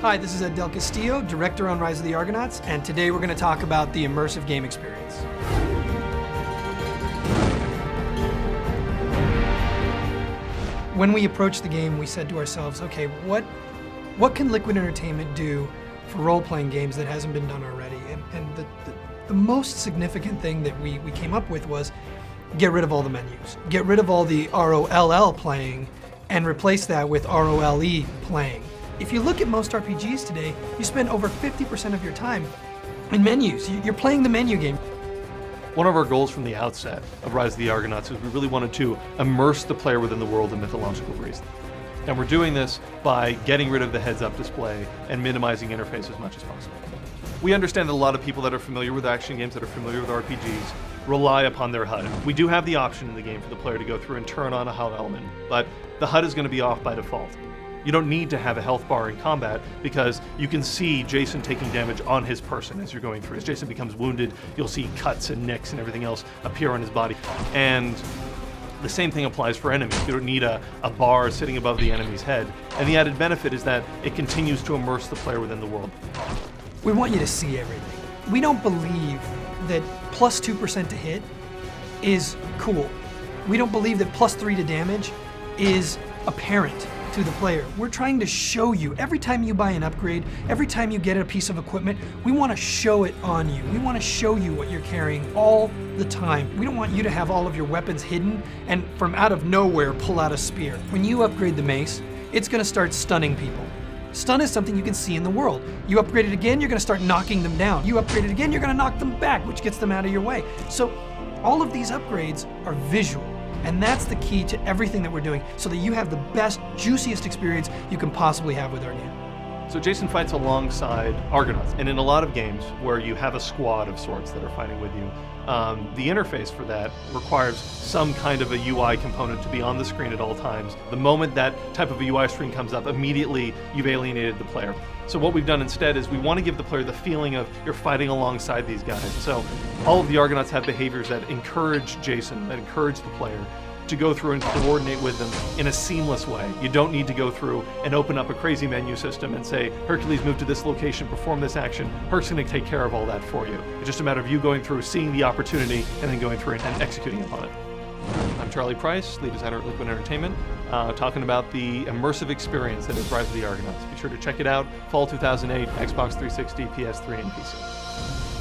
Hi, this is Ed Del Castillo, Director on Rise of the Argonauts, and today we're going to talk about the immersive game experience. When we approached the game, we said to ourselves, okay, what can Liquid Entertainment do for role-playing games that hasn't been done already? And the most significant thing that we came up with was get rid of all the menus. Get rid of all the ROLL playing and replace that with ROLE playing. If you look at most RPGs today, you spend over 50% of your time in menus. You're playing the menu game. One of our goals from the outset of Rise of the Argonauts is we really wanted to immerse the player within the world of mythological Greece. And we're doing this by getting rid of the heads-up display and minimizing interface as much as possible. We understand that a lot of people that are familiar with action games, that are familiar with RPGs, rely upon their HUD. We do have the option in the game for the player to go through and turn on a HUD element, but the HUD is going to be off by default. You don't need to have a health bar in combat because you can see Jason taking damage on his person as you're going through. As Jason becomes wounded, you'll see cuts and nicks and everything else appear on his body. And the same thing applies for enemies. You don't need a bar sitting above the enemy's head. And the added benefit is that it continues to immerse the player within the world. We want you to see everything. We don't believe that plus 2% to hit is cool. We don't believe that plus 3 to damage is apparent to the player. We're trying to show you, every time you buy an upgrade, every time you get a piece of equipment, we want to show it on you. We want to show you what you're carrying all the time. We don't want you to have all of your weapons hidden and from out of nowhere pull out a spear. When you upgrade the mace, it's going to start stunning people. Stun is something you can see in the world. You upgrade it again, you're going to start knocking them down. You upgrade it again, you're going to knock them back, which gets them out of your way. So all of these upgrades are visual. And that's the key to everything that we're doing, so that you have the best, juiciest experience you can possibly have with our game. So Jason fights alongside Argonauts, and in a lot of games where you have a squad of sorts that are fighting with you, the interface for that requires some kind of a UI component to be on the screen at all times. The moment that type of a UI screen comes up, immediately you've alienated the player. So what we've done instead is we want to give the player the feeling of you're fighting alongside these guys. So all of the Argonauts have behaviors that encourage Jason, that encourage the player to go through and coordinate with them in a seamless way. You don't need to go through and open up a crazy menu system and say, Hercules, move to this location, perform this action. Herc's going to take care of all that for you. It's just a matter of you going through, seeing the opportunity, and then going through and executing upon it. I'm Charlie Price, lead designer at Liquid Entertainment, talking about the immersive experience that is Rise of the Argonauts. Be sure to check it out, fall 2008, Xbox 360, PS3, and PC.